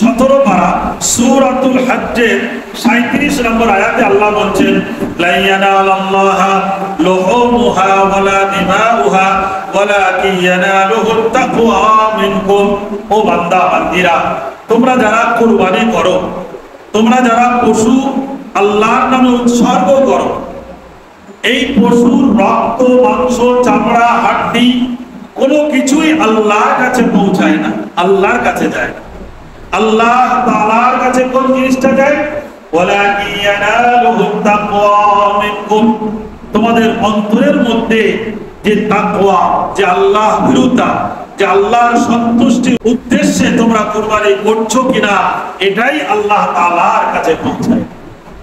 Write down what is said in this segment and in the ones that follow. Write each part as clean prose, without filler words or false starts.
17 পারা সূরাতুল হজ্জের 37 নম্বর আয়াতে আল্লাহ বলছেন লা ইয়ানালাল্লাহা লুহুমুহা ওয়ালা দিমাউহা ওয়ালাকিন ইয়ানালুহুত তাকওয়া মিনকুম। ও বান্দা বান্দিরা, তোমরা যারা কুরবানি করো, তোমরা যারা পশু আল্লাহর নামে উৎসর্গ করো, এই পশুর রক্ত, মাংস, চামড়া, হাড্ডি কোনো কিছুই আল্লাহর কাছে পৌঁছায় না, আল্লাহর কাছে যায় না। আল্লাহ তাআলার কাছে কোন জিনিসটা যায়? ওয়ালাকিন ইয়ানালুহুত তাকওয়া মিনকুম। তোমাদের অন্তরের মধ্যে যে তাকওয়া, যে আল্লাহ ভীরুতা, যে আল্লাহর সন্তুষ্টির উদ্দেশ্যে তোমরা কুরবানি করছো কিনা, এটাই আল্লাহ তাআলার কাছে পৌঁছায়।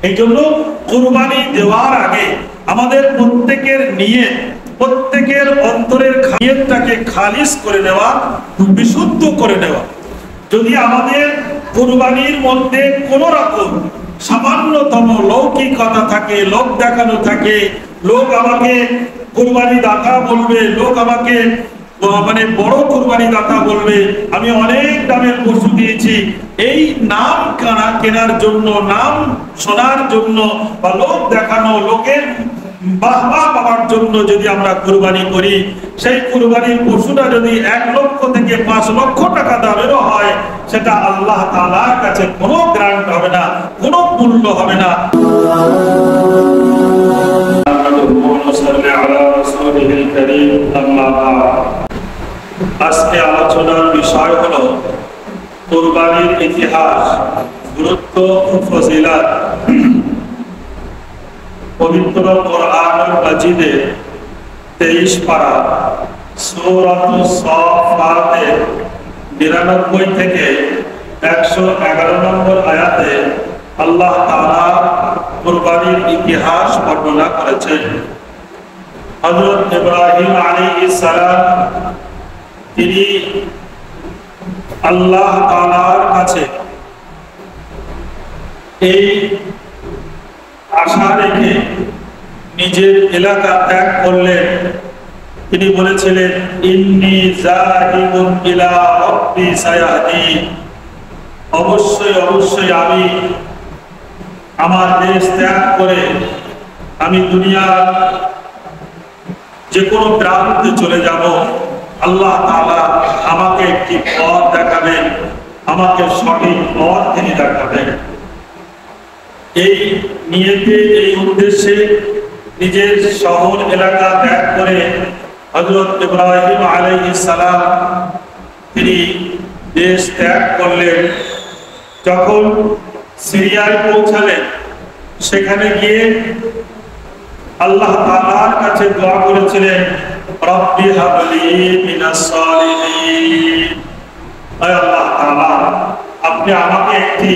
এই জন্য কুরবানি দেওয়ার আগে আমাদের প্রত্যেকের নিয়ত, প্রত্যেকের অন্তরের নিয়তটাকে খালিস করে নেওয়া, বিশুদ্ধ করে নেওয়া। যদি আমাদের কুরবানির মধ্যে কোন রকম সামান্যতম লৌকিকতা থাকে, লোক দেখানো থাকে, লোক আমাকে কুরবানি দাতা বলবে, লোক আমাকে মানে বড় কুরবানি দাতা বলবে, আমি অনেক দামের পশু দিয়েছি, এই নাম কেনার জন্য, নাম শোনার জন্য বা লোক দেখানো, লোকের বাহবা পাওয়ার জন্য যদি আমরা কুরবানি করি, সেই কুরবানির পশুটা যদি 1 লক্ষ থেকে 5 লক্ষ টাকা দামেরও হয়, সেটা আল্লাহ তাআলার কাছে কোনো গ্রান্ট হবে না, কোনো মূল্য হবে না। আজকে আলোচনার বিষয় হলো কুরবানির ইতিহাস, গুরুত্ব ও ফজিলত। পবিত্র কোরআনুল মাজিদের 23 পারা সূরাতুস সাফফাতের 99 থেকে 111 নম্বর আয়াতে আল্লাহ তাআলা কুরবানির ইতিহাস বর্ণনা করেছেন। হযরত ইব্রাহিম আলাইহিস সালাম তিনি আল্লাহ তাআলার কাছে এই আশা রেখে নিজের এলাকা ত্যাগ করলেন। তিনি বলেছিলেন ইন্নী যাহিবুন ইলা রাব্বি সায়াহদিন, অবশ্যই অবশ্যই আমি আমার দেশ ত্যাগ করে আমি দুনিয়ার যে কোনো প্রান্তে চলে যাব। আল্লাহ তাআলা আমাকে একটি পথ দেখাবেন, আমাকে সঠিক পথ তিনি দেখাবেন। এই নিয়তে, এই উদ্দেশ্যে নিজের শহর এলাকা ত্যাগ করে হযরত ইব্রাহিম আলাইহিস সালাম তিনি দেশ ত্যাগ করলেন। যখন সিরিয়ায় পৌঁছালেন, সেখানে গিয়ে আল্লাহ তাআলার কাছে দোয়া করেছিলেন রব্বি হাবলি মিনাস সালিহিন। হে আল্লাহ তাআলা, আপনি আমাকে একটি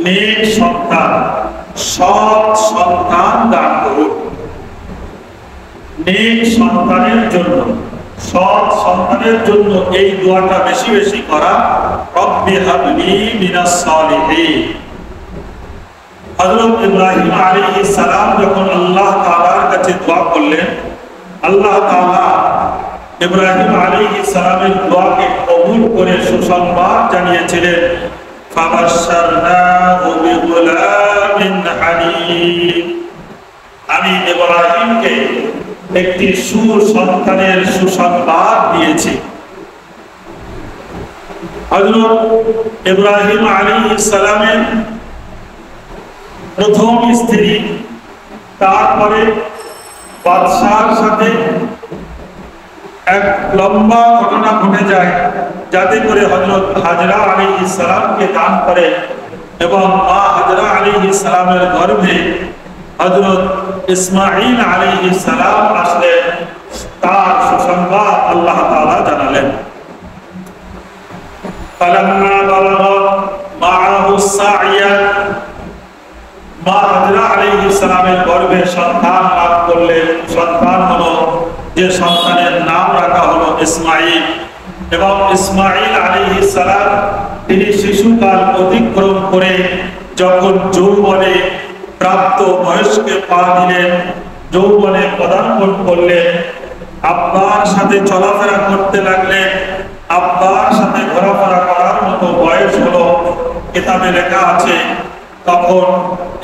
নেক সন্তান, সৎ সন্তান দান করুন। নেক সন্তানের জন্য, সৎ সন্তানের জন্য এই দোয়াটা বেশি বেশি করা, রব্বি হাবলি মিনাস সালিহিন। হযরত ইব্রাহিম আলাইহিস সালাম যখন আল্লাহ তাআলার কাছে দোয়া করলেন, আল্লাহ তাআলা ইব্রাহিম আলাইহিস সালামের দোয়াকে কবুল করে সুসংবাদ জানিয়েছিলেন ফাবাশশারনাহু বিগুলামিন হালিম। আমি ইব্রাহিমকে একটি সুসন্তানের সুসংবাদ দিয়েছি। হযরত ইব্রাহিম আলাইহিস সালামের প্রথম স্ত্রী, তারপরে বাদশার সাথে এক লম্বা ঘটনা ঘটে যায়, যাতে করে হযরত হাজরা আলাইহিস সালামকে দান করেন এবং মা হাজরা আলাইহিস সালামের গর্ভে হযরত ইসমাঈল আলাইহিস সালাম আসলেন। তার সুসংবাদ আল্লাহ তাআলা জানালেন। ফালাম্মা বালাগা মাআহু সাইয়া, মা হাজরা আলাইহিস সালামের গর্ভে সন্তান লাভ করলেন। সন্তান হলো, যে সন্তানের নাম রাখা হলো ইসমাঈল। এবং ইসমাঈল আলাইহিস সালাম তিনি শিশুকাল অতিক্রম করে যখন যৌবনে প্রাপ্ত বয়স্কে পা দিলেন, যৌবনে পদার্পণ করলেন, আব্বার সাথে চলাফেরা করতে লাগলেন, আব্বার সাথে ঘোরাফেরা করার মতো বয়স হলো, কিতাবে লেখা আছে তখন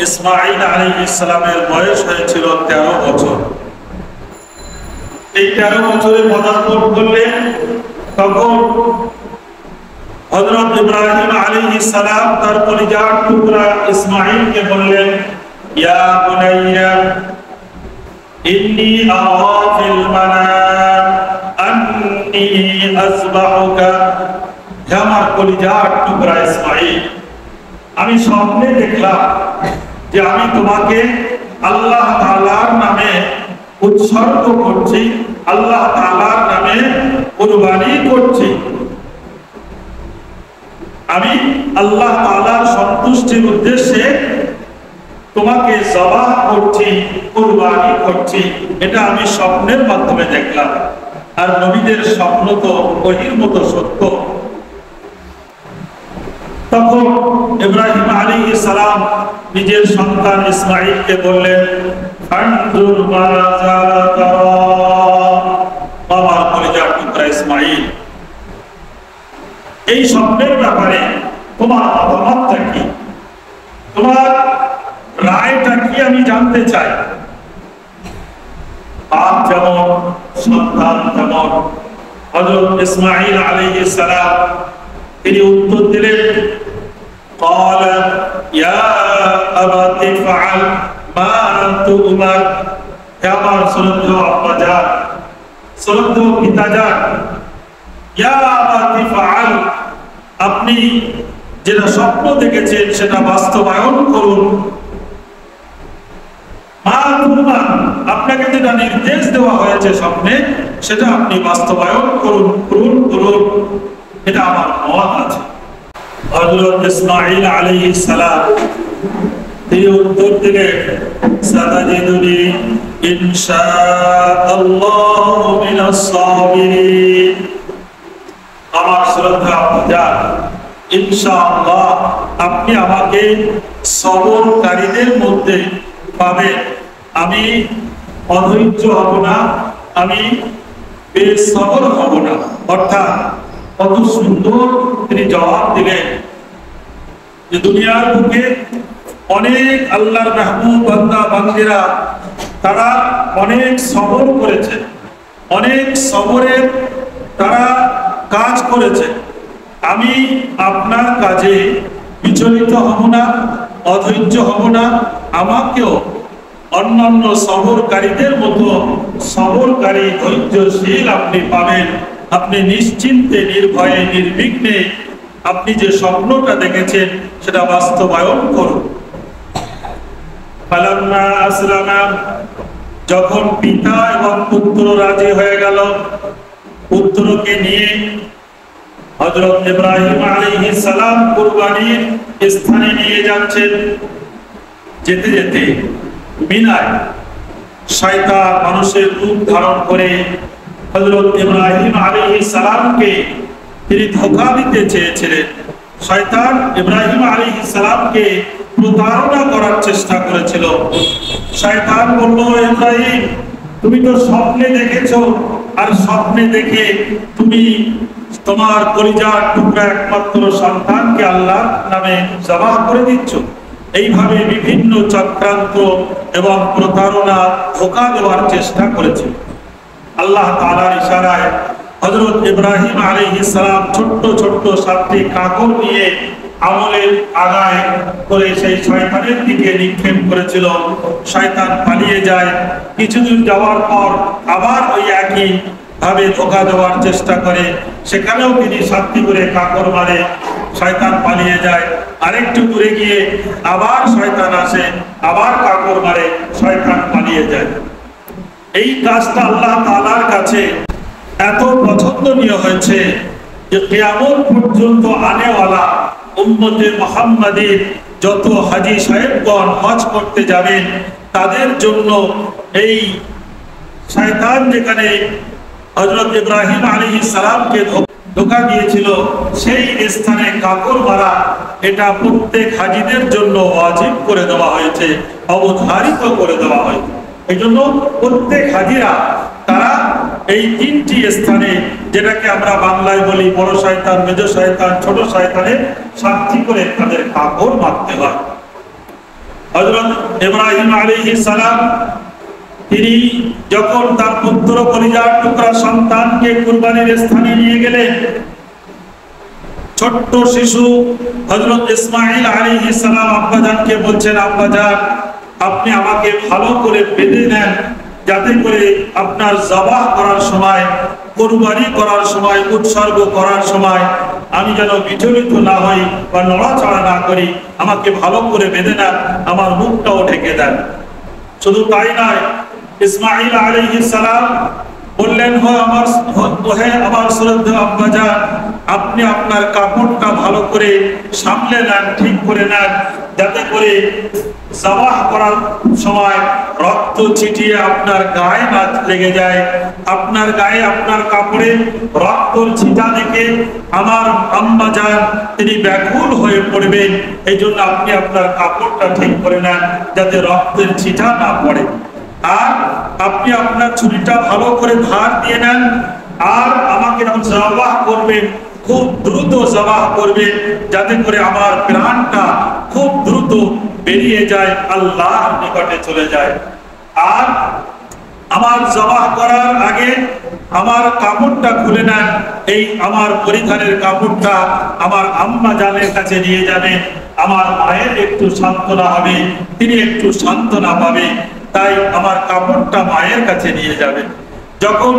ইসমাঈল আলাইহিস সালামের বয়স হয়েছিল 13 বছর। এই 13 বছরে পদার্পণ করলেন, তখন হযরত ইব্রাহিম আলাইহিস সালাম তার কলিজার টুকরা ইসমাঈলকে বললেন, ইয়া বুনাইয়া ইন্নী আরা ফিল মানাম আন্নী আযবাহুকা, হে আমার কলিজার টুকরা ইসমাঈল, আমি স্বপ্নে দেখলাম যে আমি তোমাকে আল্লাহ তাআলার নামে উৎসর্গ করছি, আল্লাহ তাআলার নামে কুরবানি করছি। আমি আল্লাহ তাআলার সন্তুষ্টির উদ্দেশ্যে তোমাকে জবাহ করছি, কুরবানি করছি। এটা আমি স্বপ্নের মাধ্যমে দেখলাম। আর নবীদের স্বপ্ন তো ওহীর মতো সত্য। তখন ইব্রাহিম আলাইহিস সালাম নিজের সন্তান ইসমাঈলকে বললেন, ফানজুর মাযা তারা, আমার কলিজার টুকরা ইসমাঈল, এই স্বপ্নের ব্যাপারে তোমার মতামতটা কি, তোমার রায়টা কি, আমি জানতে চাই। বাপ যেমন সন্তান তেমন। হযরত ইসমাঈল আলাইহিস সালাম তিনি উত্তর দিলেন, قال يا أبت افعل ما تؤمر, হে আমার শ্রদ্ধেয় আব্বাজান, শ্রদ্ধেয় পিতাজান, ইয়া আবত ইফআল, আপনি যেটা স্বপ্ন দেখেছেন সেটা বাস্তবায়ন করুন। মা তুমার, আপনাকে যেটা নির্দেশ দেওয়া হয়েছে স্বপ্নে সেটা আপনি বাস্তবায়ন করুন, করুন করুন, এটা আমার মত আছে। হযরত ইসমাঈল আলাইহিস সালাম তিনি উত্তর দিলেন, সাতাজিদুনি ইনশাআল্লাহু মিনাস সাবিরিন, আমার শ্রদ্ধা আব্বাজান, ইনশাআল্লাহ আপনি আমাকে সবরকারীদের মধ্যে পাবেন। আমি অধৈর্য হব না, আমি বেসবর হব না। অর্থাৎ কত সুন্দর তিনি জবাব দিলেন যে দুনিয়ার বুকে অনেক আল্লাহর মাহবুব বান্দা বান্দীরা তারা অনেক সবর করেছে, অনেক সবরের তারা কাজ করেছে। আমি আপনার কাজে বিচলিত হব না, অধৈর্য হব না। আমাকেও অন্যান্য সবরকারীদের মতো সবরকারী ধৈর্যশীল আপনি পাবেন। আপনি নিশ্চিন্তে নির্ভয়ে নির্বিঘ্নে আপনি যে স্বপ্নটা দেখেছেন সেটা বাস্তবায়ন করুন। ফালাম্মা আসলামা, যখন পিতা এবং পুত্র রাজি হয়ে গেল, পুত্রকে নিয়ে হযরত ইব্রাহিম আলাইহিস সালাম কুরবানির স্থানে নিয়ে যাচ্ছেন। যেতে যেতে মিনায় শয়তান মানুষের রূপ ধারণ করে হযরত ইব্রাহিম আলাইহিস সালামকে তিনি ধোঁকা দিতে চেয়েছিলেন। শয়তান ইব্রাহিম আলাইহিস সালামকে প্রতারণা করার চেষ্টা করেছিল। শয়তান বলল, ইব্রাহিম তুমি তো স্বপ্নে দেখেছো, আর স্বপ্নে দেখে তুমি তোমার কলিজার টুকরা একমাত্র সন্তানকে আল্লাহর নামে জবাহ করে দিচ্ছ। এইভাবে বিভিন্ন চক্রান্ত এবং প্রতারণা, ধোঁকা দেওয়ার চেষ্টা করেছে। আল্লাহ তাআলার ইশারায় হযরত ইব্রাহিম আলাইহিস সালাম ছোট্ট ছোট্ট 7টি কাকর নিয়ে আমলের আগায় করে সেই শয়তানের দিকে নিক্ষেপ করেছিল। শয়তান পালিয়ে যায়। কিছুদূর যাওয়ার পর আবার ওই একই ভাবে ধোঁকা দেওয়ার চেষ্টা করে, সেখানেও তিনি 7টি করে কাকর মারে, শয়তান পালিয়ে যায়। আরেকটু দূরে গিয়ে আবার শয়তান আসে, আবার কাকর মারে, শয়তান পালিয়ে যায়। এই কাজটা আল্লাহ তাআলার কাছে এত পছন্দনীয় হয়েছে যে কিয়ামত পর্যন্ত আনেওয়ালা উম্মতে মুহাম্মাদীর যত হাজী সাহেবগণ হজ করতে যাবেন তাদের জন্য এই শয়তান যেখানে হযরত ইব্রাহিম আলাইহিস সালামকে ধোঁকা দিয়েছিল সেই স্থানে কাকর মারা, এটা প্রত্যেক হাজীদের জন্য ওয়াজিব করে দেওয়া হয়েছে, অবধারিত করে দেওয়া হয়েছে। এই জন্য প্রত্যেক হাজীরা তারা এই তিনটি স্থানে, যেটাকে আমরা বাংলায় বলি বড় শয়তান, মেজ শয়তান, ছোট শয়তানের, সাক্ষী করে তাদের কাপড় মারতে হয়। হযরত ইব্রাহিম আলাইহিস সালাম তিনি যখন তার পুত্র কলিজার টুকরা সন্তানকে কুরবানির স্থানে নিয়ে গেলেন, ছোট্ট শিশু হযরত ইসমাঈল আলাইহিস সালাম আব্বাজানকে বলছেন, আব্বাজান আপনি আমাকে ভালো করে বেঁধে নেন, যাতে করে আপনার জবাহ করার সময়, কুরবানি করার সময়, উৎসর্গ করার সময় আমি যেন বিচলিত না হই বা নড়াচড়া না করি। আমাকে ভালো করে বেঁধে নেন, আমার মুখটাও ঢেকে দেন। শুধু তাই নয়, ইসমাঈল আলাইহিস সালাম বললেন, আমার শ্রদ্ধেয় আব্বাজান আপনি আপনার কাপড়টা ভালো করে সামলে নেন, ঠিক করে নেন, যাতে করে জবাহ করার সময় রক্ত ছিটিয়ে আপনার গায়ে না লেগে যায়। আপনার গায়ে, আপনার কাপড়ে রক্তর ছিটা দেখে আমার আম্মাজান তিনি ব্যাকুল হয়ে পড়বেন। এই জন্য আপনি আপনার কাপড়টা ঠিক করে নেন, যাতে রক্তের ছিটা না পড়ে। আর আপনি আপনার ছুরিটা ভালো করে ধার দিয়ে নেন, আর আমাকে যখন জবাহ করবেন খুব দ্রুত জবাহ করবেন, যাতে করে আমার প্রাণটা খুব দ্রুত বেরিয়ে যায়, আল্লাহর নিকটে চলে যায়। আর আমার জবাহ করার আগে আমার কাপড়টা খুলে নেন, এই আমার পরিধানের কাপড়টা আমার আম্মা জানের কাছে নিয়ে যাবেন। আমার মায়ের একটু সান্ত্বনা হবে, তিনি একটু সান্ত্বনা পাবে, তাই আমার কাপড়টা মায়ের কাছে নিয়ে যাবেন। যখন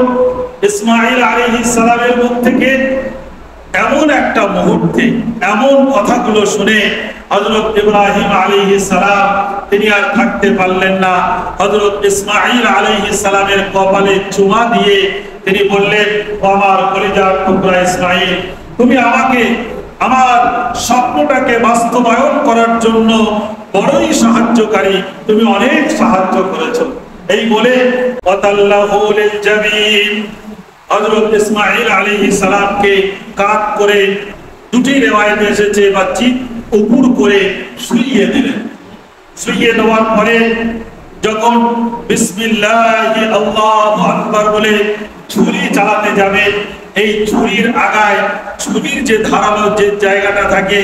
ইসমাঈল আলাইহিস সালামের মুখ থেকে এমন একটা মুহূর্তে এমন কথাগুলো শুনে হযরত ইব্রাহিম আলাইহিস সালাম তিনি আর থাকতে পারলেন না। হযরত ইসমাঈল আলাইহিস সালামের কপালে চুমা দিয়ে তিনি বললেন, আমার কলিজার টুকরা ইসমাঈল, তুমি আমাকে আমার স্বপ্নটাকে বাস্তবায়ন করার জন্য বড়ই সাহায্যকারী, তুমি অনেক সাহায্য করেছো। এই বলে ওয়াতাল্লাহু লিল জাবিন, হযরত ইসমাঈল আলাইহিস সালামকে কাঁধ করে, দুটি রিওয়ায়াতে এসেছে বা চিত উপর করে শুইয়ে দিলেন। শুইয়ে দেওয়ার পরে যখন বিসমিল্লাহি আল্লাহু আকবার বলে ছুরি চালাতে যাবে, এই ছুরির আগায়, ছুরির যে ধারালো যে জায়গাটা থাকে,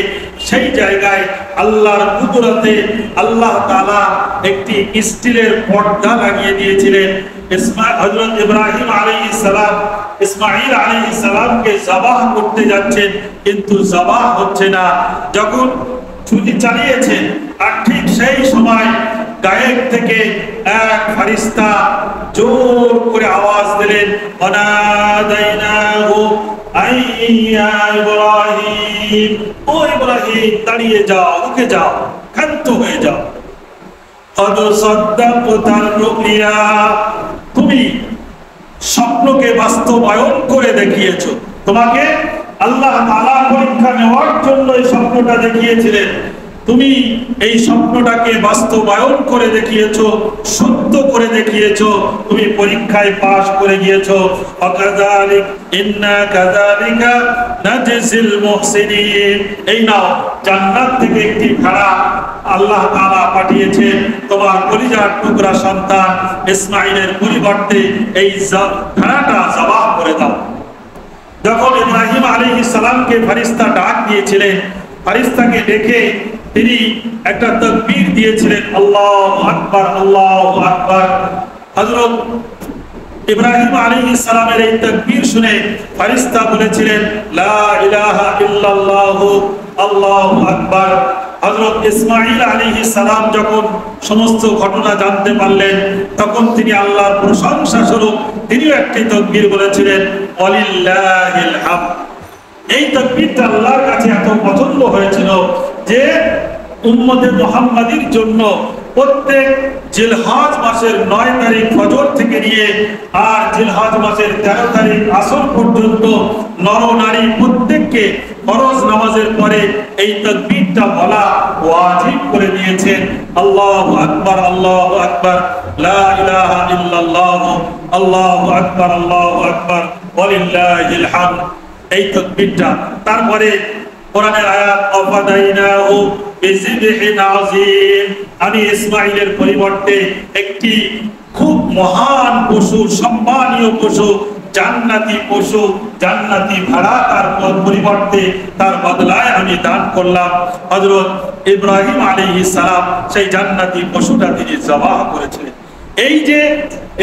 সেই জায়গায় আল্লাহর কুদরতে আল্লাহ তাআলা একটি স্টিলের পর্দা লাগিয়ে দিয়েছিলেন। হযরত ইব্রাহিম আলাইহিস সালাম ইসমাঈল আলাইহিস সালামকে জবাহ করতে যাচ্ছেন, কিন্তু জবাহ হচ্ছে না। যখন ছুরি চালিয়েছেন, আর ঠিক সেই সময় গায়েব থেকে এক ফেরেশতা জোর করে আওয়াজ দিলেন, ওয়ানাদাইনাহু আইয়া ইব্রাহিম, ও ইব্রাহিম দাঁড়িয়ে যাও, রুকে যাও, ক্ষান্ত হয়ে যাও। কদ সাদ্দাকতার রুইয়া, তুমি স্বপ্নকে বাস্তবায়ন করে দেখিয়েছো। তোমাকে আল্লাহ তাআলা পরীক্ষা নেওয়ার জন্য এই স্বপ্নটা দেখিয়েছিলেন। তুমি এই স্বপ্নটাকে বাস্তবায়ন করে দেখিয়েছো, সত্য করে দেখিয়েছো, তুমি পরীক্ষায় পাশ করে গিয়েছো। ওয়াকাযালিক ইন্না কাযালিকা নাজজিল মুহসিনিন, এই নাও জান্নাত থেকে একটি ভেড়া আল্লাহ তাআলা পাঠিয়েছেন তোমার কলিজার টুকরা সন্তান ইসমাঈলের পরিবর্তে, এই ভেড়াটা জবাহ করে দাও। যখন ইব্রাহিম আলাইহিস সালামকে ফেরেশতা ডাক দিয়েছিলেন, ফেরেশতাকে ডেকে তিনি একটা তাকবীর দিয়েছিলেন, আল্লাহু আকবার, আল্লাহু আকবার। হযরত ইব্রাহিম আলাইহিস সালামের এই তাকবীর শুনে ফেরেশতা বলেছিলেন, লা ইলাহা ইল্লাল্লাহু আল্লাহু আকবার। হযরত ইসমাঈল আলাইহিস সালাম যখন সমস্ত ঘটনা জানতে পারলেন, তখন তিনি আল্লাহর প্রশংসা স্বরূপ তিনিও একটি তাকবীর বলেছিলেন, ওয়ালিল্লাহিল হামদ। এই তাকবীরটা আল্লাহর কাছে এত পছন্দ হয়েছিল যে উম্মতে মুহাম্মাদীর জন্য প্রত্যেক জিলহজ মাসের 9 তারিখ ফজর থেকে নিয়ে আর জিলহজ মাসের 13 তারিখ আসর পর্যন্ত নর নারী প্রত্যেককে ফরজ নামাজের পরে এই তাকবীরটা বলা ওয়াজিব করে দিয়েছেন। আল্লাহু আকবার, আল্লাহু আকবার, লা ইলাহা ইল্লাল্লাহ, আল্লাহু আকবার, আল্লাহু আকবার, ওয়ালিল্লাহিল হামদ। এই তাকবীরটা, তারপরে কোরআনের আয়াত, আফাদাইনাহু বিযিবহিন আযীম, আমি ইসমাঈলের পরিবর্তে একটি খুব মহান পশু, সম্মানীয় পশু, জান্নাতি পশু, জান্নাতি ভাড়া তার পরিবর্তে তার বদলায় আমি দান করলাম। হযরত ইব্রাহিম আলাইহিস সালাম সেই জান্নাতি পশুটা তিনি জবাহ করেছিলেন। এই যে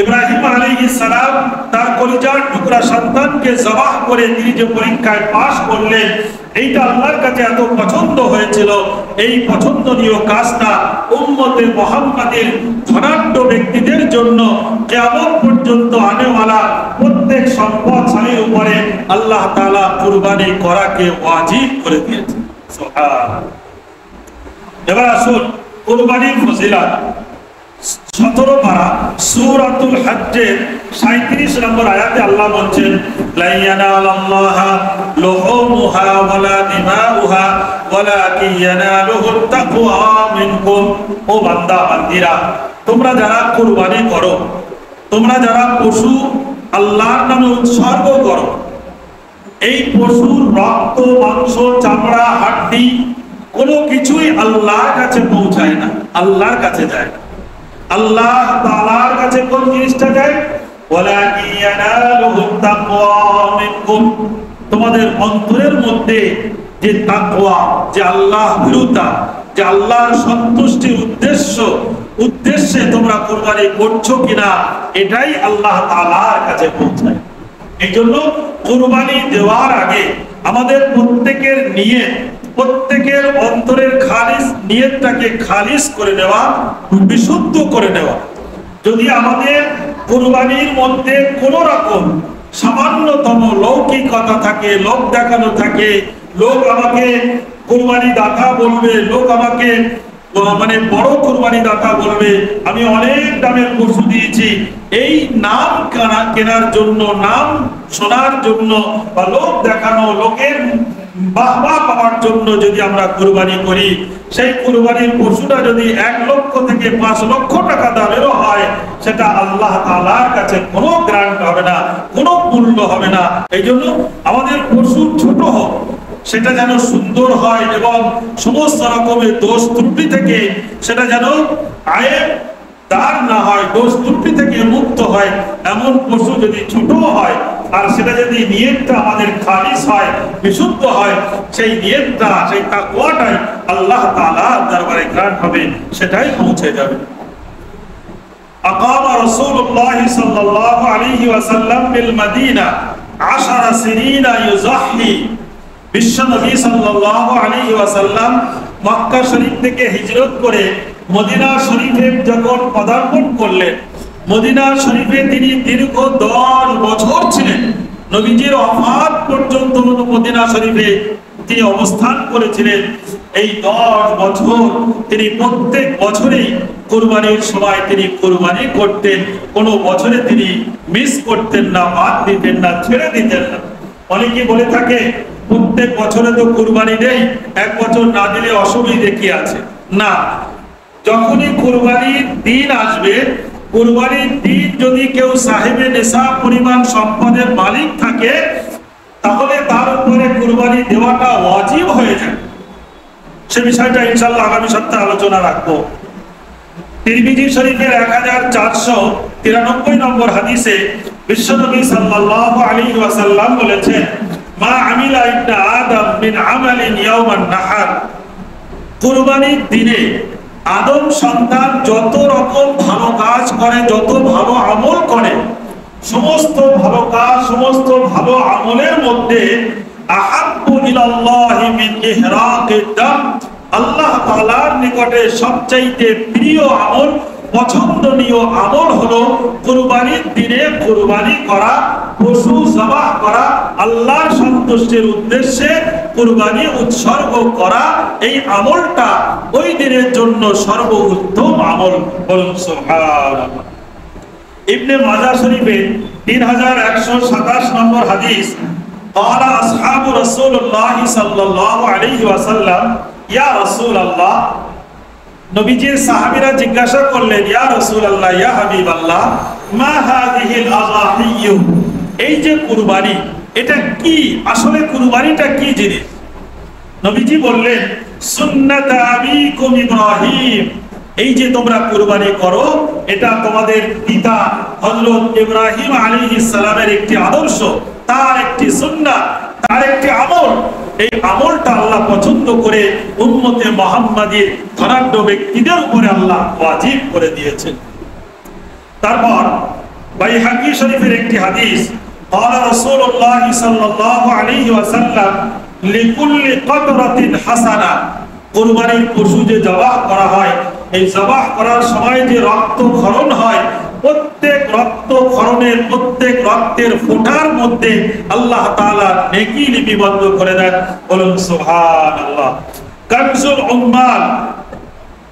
ইব্রাহিম আলাইহিস সালাম তার কলিজার টুকরা সন্তানকে জবাহ করে তিনি যে পরীক্ষায় পাশ করলেন, এইটা আল্লাহর কাছে এত পছন্দ হয়েছিল। এই পছন্দনীয় কাজটা উম্মতে মুহাম্মাদের ধনাঢ্য ব্যক্তিদের জন্য কিয়ামত পর্যন্ত আনেওয়ালা প্রত্যেক সম্পদশালীর উপরে আল্লাহ তাআলা কুরবানি করাকে ওয়াজিব করে দিয়েছেন। সুবহানাল্লাহ। এবার আসুন কুরবানির ফজিলত। 17 পারা সূরাতুল হজ্জের 37 নম্বর আয়াতে আল্লাহ বলেন, লা ইয়ানালাল্লাহা লুহুমুহা ওয়ালা দিমাউহা ওয়ালাকিন ইয়ানালুহুত তাকওয়া মিনকুম। ও বান্দা বান্দিরা, তোমরা যারা কুরবানি করো, তোমরা যারা পশু আল্লাহর নামে উৎসর্গ করো, এই পশুর রক্ত, মাংস, চামড়া, হাড্ডি কোনো কিছুই আল্লাহর কাছে পৌঁছায় না, আল্লাহর কাছে যায় না। আল্লাহ তাআলার কাছে কোন জিনিসটা যায়? ওয়ালাকিন ইয়ানালুহুত তাকওয়া মিনকুম। তোমাদের অন্তরের মধ্যে যে তাকওয়া, যে আল্লাহ ভীরুতা, যে আল্লাহর সন্তুষ্টির উদ্দেশ্যে তোমরা কুরবানি করছো কিনা, এটাই আল্লাহ তাআলার কাছে পৌঁছায়। এই জন্য কুরবানি দেওয়ার আগে আমাদের প্রত্যেকের নিয়ত, প্রত্যেকের অন্তরের খালিস নিয়তটাকে খালিস করে নেওয়া, বিশুদ্ধ করে নেওয়া। যদি আমাদের কুরবানির মধ্যে কোনো রকম সামান্যতম লৌকিকতা থাকে, লোক দেখানো থাকে, লোক আমাকে কুরবানি দাতা বলবে, লোক আমাকে মানে বড় কুরবানি দাতা বলবে, আমি অনেক দামের পশু দিয়েছি, এই নাম কেনার জন্য, নাম শোনার জন্য বা লোক দেখানো, লোকের বাহবা পাওয়ার জন্য যদি আমরা কুরবানি করি, সেই কুরবানির পশুটা যদি 1 লক্ষ থেকে 5 লক্ষ টাকা দামেরও হয়, সেটা আল্লাহ তাআলার কাছে কোনো গ্রান্ট হবে না, কোনো মূল্য হবে না। এই জন্য আমাদের পশু ছোট হোক, সেটা যেন সুন্দর হয় এবং সমস্ত রকমের দোষ ত্রুটি থেকে সেটা যেন আয়ের দার না হয়, দোষ ত্রুটি থেকে মুক্ত হয়, এমন পশু যদি ছোট হয় আর সেটা যদি নিয়তটা আমাদের খালিস হয়, বিশুদ্ধ হয়, সেই নিয়তটা, সেই তাকওয়াটাই আল্লাহ তাআলার দরবারে গ্রান্ট হবে, সেটাই পৌঁছে যাবে। আকামা রাসূলুল্লাহ সাল্লাল্লাহু আলাইহি ওয়াসাল্লাম বিল মদিনা 10 সিনিনা ইউযাহি। বিশ্বনবী সাল্লাল্লাহু আলাইহি ওয়াসাল্লাম মক্কা শরীফ থেকে হিজরত করে মদিনা শরীফে যখন পদার্পণ করলেন, মদিনা শরীফে তিনি দীর্ঘ 10 বছর ছিলেন। নবীজির ওফাত পর্যন্ত মদিনা শরীফে তিনি অবস্থান করেছিলেন। এই 10 বছর তিনি প্রত্যেক বছরেই কুরবানির সময় তিনি কুরবানি করতেন, কোনো বছরে তিনি মিস করতেন না, বাদ দিতেন না, ছেড়ে দিতেন না। অনেকে বলে থাকে প্রত্যেক বছরে তো কুরবানি দেই, 1 বছর না দিলে অসুবিধা কি আছে? না, যখনই কুরবানির দিন আসবে, কুরবানির দিন যদি কেউ সাহেবে নেশাব পরিমাণ সম্পদের মালিক থাকে, তাহলে তার উপরে কুরবানি দেওয়াটা ওয়াজিব হয়ে যায়। সে বিষয়টা ইনশাআল্লাহ আগামী সপ্তাহে আলোচনা রাখবো। তিরমিজি শরীফের 1493 নম্বর হাদিসে বিশ্বনবী সাল্লাল্লাহু আলাইহি ওয়াসাল্লাম বলেছেন, মা আমিলা ইবনে আদম মিন আমালিন ইয়াওমান নাহার। কুরবানির দিনে আদম সন্তান যত রকম ভালো কাজ করে, যত ভালো আমল করে, সমস্ত ভালো কাজ, সমস্ত ভালো আমলের মধ্যে আহাব্বু ইলাল্লাহি মিন ইহরাকিদ দাম, আল্লাহ তাআলার নিকটে সবচাইতে প্রিয় আমল, পছন্দনীয় আমল হলো কুরবানির দিনে কুরবানি করা, পশু জবাহ করা, আল্লাহর সন্তুষ্টির উদ্দেশ্যে কুরবানি উৎসর্গ করা। এই আমলটা ওই দিনের জন্য সর্বোত্তম আমল। বলুন সুবহানাল্লাহ। ইবনে মাজাহ শরীফে 3127 নম্বর হাদিস, قال اصحاب رسول الله صلى الله عليه وسلم ইয়া রাসূলুল্লাহ, নবীজির সাহাবীরা জিজ্ঞাসা করলেন, ইয়া রাসূলুল্লাহ, ইয়া হাবিবাল্লাহ, মা হাযিহিল আযাহিয়্যু, এই যে কুরবানি, এটা কি? আসলে কুরবানিটা কি জিনিস? নবীজি বললেন, সুন্নাত আবিকুম ইব্রাহিম, এই যে তোমরা কুরবানি করো, এটা তোমাদের পিতা হযরত ইব্রাহিম আলাইহিস সালামের একটি আদর্শ, তার একটি সুন্নাহ, তার একটি আমল। এই আমলটা আল্লাহ পছন্দ করে উম্মতে মুহাম্মাদীর ধনাঢ্য ব্যক্তিদের উপরে আল্লাহ ওয়াজিব করে দিয়েছেন। তারপর বাইহাকী শরীফের একটি হাদিস, قال رسول الله صلى الله عليه وسلم لكل قطرة حسنة। কুরবানির পশু যে জবাহ করা হয়, এই জবাহ করার সময় যে রক্ত ক্ষরণ হয়, প্রত্যেক রক্ত ক্ষরণের, প্রত্যেক রক্তের ফোঁটার মধ্যে আল্লাহ তাআলা নেকি লিপিবদ্ধ করে দেন। বলুন সুবহানাল্লাহ। কানজুল উম্মাল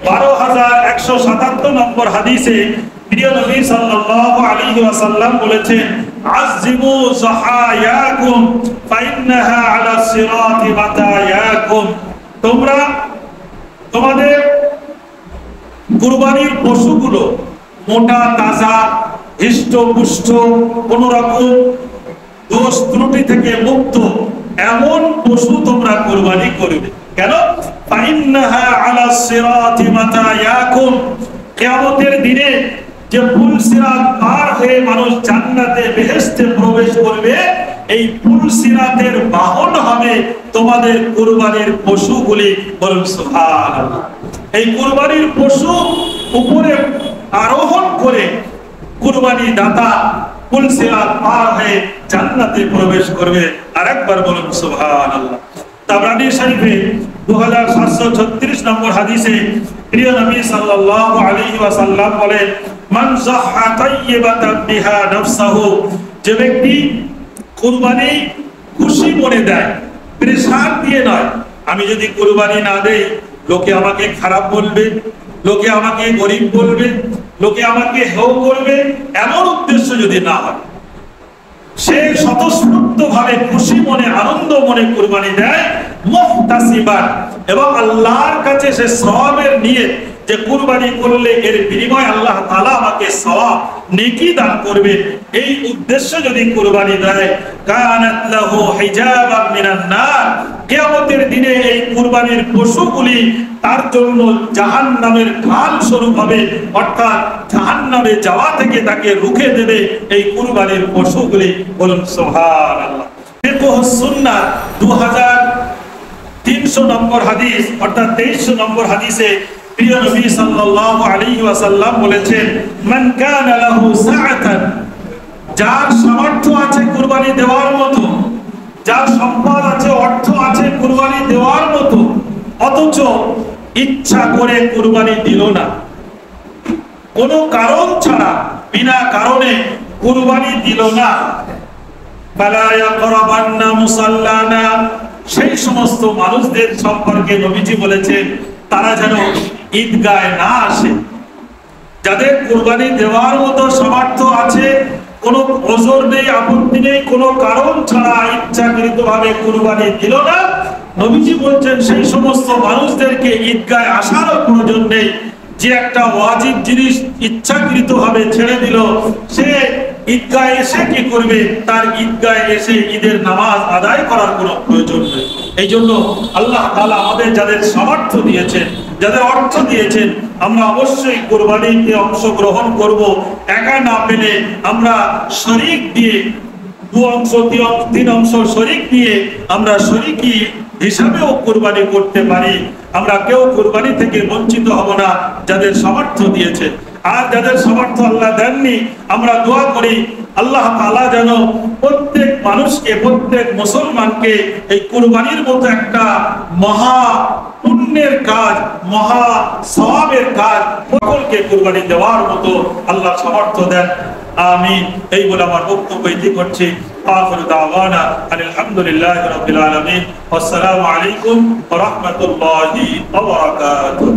12177 নম্বর হাদিসে প্রিয় নবী সাল্লাল্লাহু আলাইহি ওয়াসাল্লাম বলেছেন, আযিমু যাহায়াকুম ফাইন্নাহা আলা সিরাতি মাতায়াকুম। তোমরা তোমাদের কুরবানির পশুগুলো মোটা তাজা হৃষ্টপুষ্ট, কোন রকম দোষ ত্রুটি থেকে মুক্ত এমন পশু তোমরা কুরবানি করবে। কেন? ফাইন্নাহা আলা সিরাতি মাতায়াকুম। কিয়ামতের দিনে যে পুলসিরাত পার হয়ে মানুষ জান্নাতে বেহেশতে প্রবেশ করবে, এই পুলসিরাতের বাহন হবে তোমাদের কুরবানির পশুগুলি। বলুন সুবহানাল্লাহ। এই কুরবানির পশু উপরে আরোহণ করে কুরবানি দাতা পুলসিরাত পার হয়ে জান্নাতে প্রবেশ করবে। আরেকবার বলুন সুবহানাল্লাহ। তাবরানী শরীফে 2736 নম্বর হাদিসে প্রিয় নবী সাল্লাল্লাহু আলাইহি ওয়াসাল্লাম বলেন, মান যাহা তাইয়িবাতান বিহা নাফসাহু। যে ব্যক্তি কুরবানি খুশি মনে দেয়, প্রেসার দিয়ে নয়। আমি যদি কুরবানি না দেই, লোকে আমাকে খারাপ বলবে, লোকে আমাকে গরিব বলবে, লোকে আমাকে হেয় করবে, এমন উদ্দেশ্য যদি না হয়, সে স্বতঃস্ফূর্ত ভাবে খুশি মনে, আনন্দ মনে কুরবানি দেয়, মুহতাসিবান, এবং আল্লাহর কাছে সে সওয়াবের নিয়ত, যে কুরবানি করলে এর বিনিময়ে আল্লাহ তাআলা আমাকে সওয়াব নেকি দান করবে, এই উদ্দেশ্য যদি কুরবানি দেয়, কানাত লাহু হিজাবাম মিনান নার। কিয়ামতের দিনে এই কুরবানির পশুগুলি তার জন্য জাহান্নামের ঢাল স্বরূপ হবে, অর্থাৎ জাহান্নামে যাওয়া থেকে তাকে রুখে দেবে এই কুরবানির পশুগুলি। বলুন সুবহানাল্লাহ। ফিকহুস সুন্নাহ 2300 নম্বর হাদিস, অর্থাৎ 2300 নম্বর হাদিসে প্রিয় নবী সাল্লাল্লাহু আলাইহি ওয়াসাল্লাম বলেছেন, মান কানা লাহু সাআতান। যার সামর্থ্য আছে কুরবানি দেওয়ার মতো, যার সম্পদ আছে, অর্থ আছে কুরবানি দেওয়ার মতো, অথচ ইচ্ছা করে কুরবানি দিল না, কোনো কারণ ছাড়া, বিনা কারণে কুরবানি দিল না, ফালা ইয়াকরাবান্না মুসাল্লানা। সেই সমস্ত মানুষদের সম্পর্কে নবীজি বলেছেন, তারা যেন ঈদগাহে না আসে। যাদের কুরবানি দেওয়ার মতো সামর্থ্য আছে, কোনো ওজর নেই, আপত্তি নেই, কোনো কারণ ছাড়া ইচ্ছাকৃতভাবে কুরবানি দিল না, নবীজি বলছেন সেই সমস্ত মানুষদেরকে ঈদগাহে আসারও প্রয়োজন নেই। যে একটা ওয়াজিব জিনিস ইচ্ছাকৃতভাবে ছেড়ে দিল, সে ঈদগাহে এসে কি করবে? তার ঈদগাহে এসে ঈদের নামাজ আদায় করার কোনো প্রয়োজন নেই। এই জন্য আল্লাহ তাআলা আমাদের যাদের সামর্থ্য দিয়েছেন, যাদের অর্থ দিয়েছেন, আমরা অবশ্যই কুরবানিতে অংশগ্রহণ করব। একা না পেলে আমরা শরীক দিয়ে, 2 অংশ 3 অংশ শরীক দিয়ে আমরা শরীকি হিসাবেও কুরবানি করতে পারি। আমরা কেউ কুরবানি থেকে বঞ্চিত হব না যাদের সামর্থ্য দিয়েছে। আর যাদের সামর্থ্য আল্লাহ দেননি, আমরা দোয়া করি আল্লাহ তাআলা যেন প্রত্যেক মানুষকে, প্রত্যেক মুসলমানকে এই কুরবানির মতো একটা মহা পুণ্যের কাজ, মহা সওয়াবের কাজ, সকলকে কুরবানি দেওয়ার মতো আল্লাহ সামর্থ্য দেন। আমিন। এই বলে আমার বক্তব্য ইতি করছি। আখিরু দাওয়ানা আলহামদুলিল্লাহি রাব্বিল আলামিন। আসসালামু আলাইকুম ওয়া রাহমাতুল্লাহি ওয়া বারাকাতুহু।